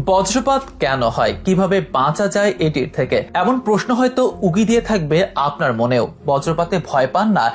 বজ্রপাত কেন হয়, কিভাবে বাঁচা যায় এটির থেকে, এমন প্রশ্ন হয়তো উকি দিয়ে থাকবে আপনার মনেও। বজ্রপাতে ভয় পান না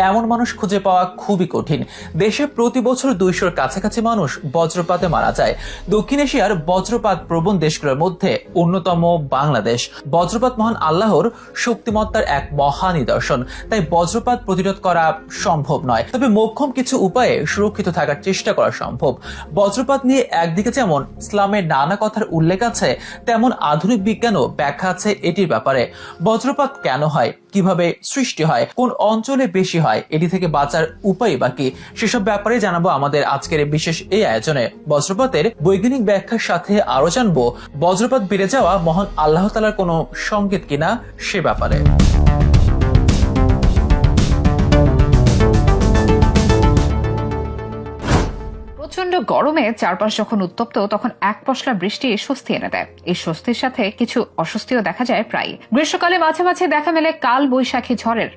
এমন মানুষ খুঁজে পাওয়া খুবই কঠিন। দেশে প্রতি বছর 200-র কাছাকাছি মানুষ বজ্রপাতে মারা যায়। দক্ষিণ এশিয়ার বজ্রপাত প্রবণ দেশগুলোর মধ্যে অন্যতম বাংলাদেশ। বজ্রপাত মহান আল্লাহর শক্তিমত্তার এক মহা নিদর্শন, তাই বজ্রপাত প্রতিরোধ করা সম্ভব নয়, তবে মোক্ষম কিছু উপায়ে সুরক্ষিত থাকার চেষ্টা করা সম্ভব। বজ্রপাত নিয়ে একদিকে যেমন ইসলামের নানা কথার উল্লেখ আছে, তেমন আধুনিক বিজ্ঞানও ব্যাখ্যা আছে এটির ব্যাপারে। বজ্রপাত কেন হয়, কিভাবে সৃষ্টি হয়, কোন অঞ্চলে বেশি হয়, এটি থেকে বাঁচার উপায় বাকি, সেসব ব্যাপারে জানাবো আমাদের আজকের বিশেষ এই আয়োজনে। বজ্রপাতের বৈজ্ঞানিক ব্যাখ্যার সাথে আরো জানবো বজ্রপাত বেড়ে যাওয়া মহান আল্লাহ তাআলার কোনো সংকেত কিনা সে ব্যাপারে। প্রচন্ড গরমে চারপাশ যখন উত্তপ্ত, তখন এক পশলা বৃষ্টি স্বস্তি এনে দেয়। এই স্বস্তির সাথে কিছু অস্বস্তিও দেখা যায় প্রায়। গ্রীষ্মকালে মাঝে মাঝে দেখা মেলে কাল বৈশাখী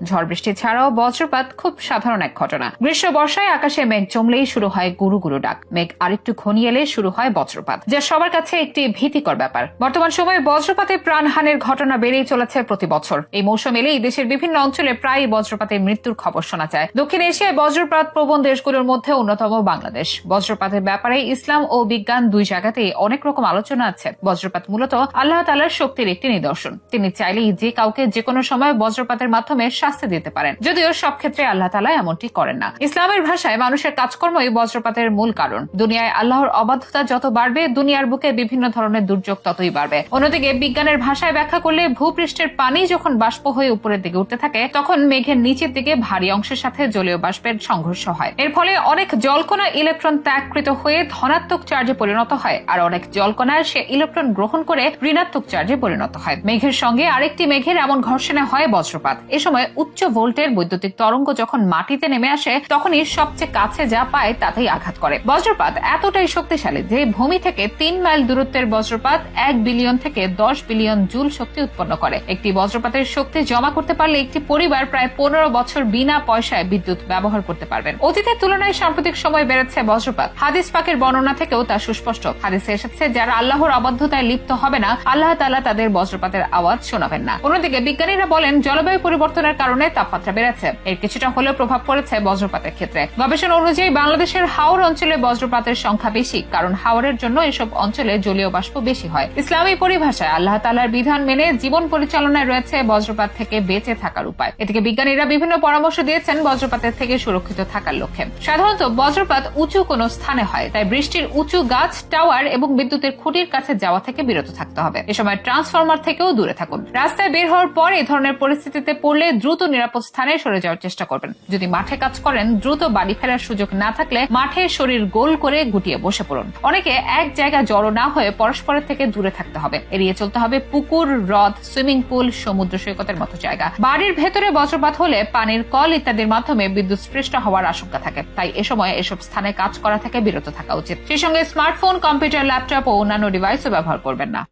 ঝড় বৃষ্টি ছাড়াও বজ্রপাত খুব সাধারণ এক ঘটনা। গ্রীষ্ম বর্ষায় আকাশে মেঘ জমলেই শুরু হয় গুরু গুরু ডাক, মেঘ আরেকটু ঘনিয়ে এলে শুরু হয় বজ্রপাত, যা সবার কাছে একটি ভীতিকর ব্যাপার। বর্তমান সময়ে বজ্রপাতে প্রাণহানির ঘটনা বেড়েই চলেছে প্রতি বছর। এই মৌসুম এলেই দেশের বিভিন্ন অঞ্চলে প্রায় বজ্রপাতে মৃত্যুর খবর শোনা যায়। দক্ষিণ এশিয়ায় বজ্রপাত প্রবণ দেশগুলোর মধ্যে অন্যতম বাংলাদেশ। বজ্রপাতের ব্যাপারে ইসলাম ও বিজ্ঞান দুই জায়গাতেই অনেক রকম আলোচনা আছে। বজ্রপাত মূলত আল্লাহ তাআলার শক্তির একটি নিদর্শন। তিনি চাইলেই যে কাউকে যে কোনো সময় বজ্রপাতের মাধ্যমে শাস্তি দিতে পারেন, যদিও সব ক্ষেত্রে আল্লাহ তাআলা এমনটি করেন না। ইসলামের ভাষায় মানুষের কাজকর্মই বজ্রপাতের মূল কারণ। দুনিয়ায় আল্লাহর অবাধ্যতা যত বাড়বে, দুনিয়ার বুকে বিভিন্ন ধরনের দুর্যোগ ততই বাড়বে। অন্যদিকে বিজ্ঞানের ভাষায় ব্যাখ্যা করলে ভূপৃষ্ঠের পানি যখন বাষ্প হয়ে উপরের দিকে উঠতে থাকে, তখন মেঘের নিচের দিকে ভারী অংশের সাথে জলীয় বাষ্পের সংঘর্ষ হয়। এর ফলে অনেক জলকণা ইলেকট্রন ত্যাগকৃত হয়ে ধনাত্মক চার্জে পরিণত হয়, আর অনেক জলকণা সে ইলেকট্রন গ্রহণ করে ঋণাত্মক চার্জে পরিণত হয়। মেঘের সঙ্গে আরেকটি মেঘের এমন ঘর্ষণে হয় বজ্রপাত। এ সময় উচ্চ ভোল্টের বৈদ্যুতিক তরঙ্গ যখন মাটিতে নেমে আসে, তখনই সবচেয়ে কাছে যা পায় তাতেই আঘাত করে। বজ্রপাত এতটাই শক্তিশালী যে ভূমি থেকে 3 মাইল দূরত্বের বজ্রপাত 1 বিলিয়ন থেকে 10 বিলিয়ন জুল শক্তি উৎপন্ন করে। একটি বজ্রপাতের শক্তি জমা করতে পারলে একটি পরিবার প্রায় 15 বছর বিনা পয়সায় বিদ্যুৎ ব্যবহার করতে পারবেন। অতীতের তুলনায় সাম্প্রতিক সময় বেড়েছে বজ্রপাত। হাদিস পাকের বর্ণনা থেকেও তা সুস্পষ্ট। হাদিসে এসেছে, যারা আল্লাহর অবাধ্যতায় লিপ্ত হবে না, আল্লাহ তাআলা তাদের বজ্রপাতের আওয়াজ শোনাবেন না। অন্যদিকে বিজ্ঞানীরা বলেন, জলবায়ু পরিবর্তনের কারণে তাপমাত্রা বেড়েছে, এর কিছুটা হলেও প্রভাব পড়েছে বজ্রপাতের ক্ষেত্রে। গবেষণা অনুযায়ী বাংলাদেশের হাওর অঞ্চলে বজ্রপাতের সংখ্যা বেশি, কারণ হাওরের জন্য এসব অঞ্চলে জলীয় বাষ্প বেশি হয়। ইসলামী পরিভাষায় আল্লাহ তাআলার বিধান মেনে জীবন পরিচালনায় রয়েছে বজ্রপাত থেকে বেঁচে থাকার উপায়। এদিকে বিজ্ঞানীরা বিভিন্ন পরামর্শ দিয়েছেন বজ্রপাতের থেকে সুরক্ষিত থাকার লক্ষ্যে। সাধারণত বজ্রপাত উঁচু কোনো স্থানে হয়, তাই বৃষ্টির উঁচু গাছ, টাওয়ার এবং বিদ্যুতের খুঁটির কাছে যাওয়া থেকে বিরত থাকতে হবে। এ সময় ট্রান্সফরমার থেকেও দূরে থাকুন। রাস্তায় বের হওয়ার পর এই ধরনের পরিস্থিতিতে পড়লে দ্রুত নিরাপদ স্থানে সরে যাওয়ার চেষ্টা করবেন। যদি মাঠে কাজ করেন, দ্রুত বাড়ি ফেরার সুযোগ না থাকলে মাঠে শরীর গোল করে গুটিয়ে বসে পড়ুন। অনেকে এক জায়গায় জড়ো না হয়ে পরস্পরের থেকে দূরে থাকতে হবে। এড়িয়ে চলতে হবে পুকুর, হ্রদ, সুইমিং পুল, সমুদ্র সৈকতের মতো জায়গা। বাড়ির ভেতরে বজ্রপাত হলে পানির কল ইত্যাদির মাধ্যমে বিদ্যুৎ স্পৃষ্ট হওয়ার আশঙ্কা থাকে, তাই এ সময় এসব স্থানে কাজ করা থেকে বিরত থাকা উচিত। সেই সঙ্গে স্মার্টফোন, কম্পিউটার, ল্যাপটপ ও অন্যান্য ডিভাইসও ব্যবহার করবেন না।